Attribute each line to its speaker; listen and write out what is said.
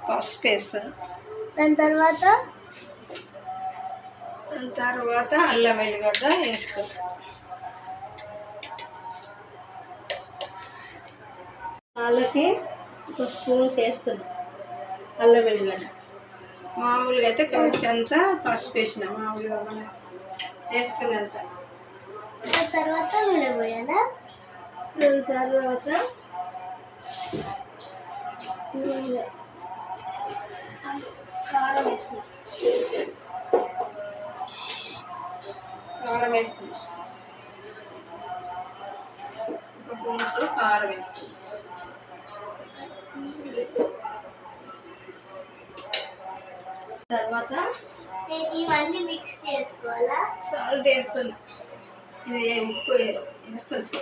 Speaker 1: పసుపు వేస్తాను.
Speaker 2: దాని తర్వాత
Speaker 1: అల్లం వెల్లిగడ్డ వేస్తాను.
Speaker 2: వాళ్ళకి ఒక స్పూన్ వేస్తాను అల్లం వెల్లిగడ్డ.
Speaker 1: మామూలుగా అయితే కలిసి అంతా పసుపు వేసిన మామూలుగా మనం వేసుకున్నంత.
Speaker 2: దాని తర్వాత నూనె పోయాలా? దాని తర్వాత కారం వేస్తాను.
Speaker 1: కారం వేస్తుంది. ఒక స్పూన్ కారం వేస్తుంది.
Speaker 2: తర్వాత ఇవన్నీ మిక్స్ చేసుకోవాలా?
Speaker 1: సాల్ట్ వేస్తుంది. ఇది ఉప్పు వేస్తుంది.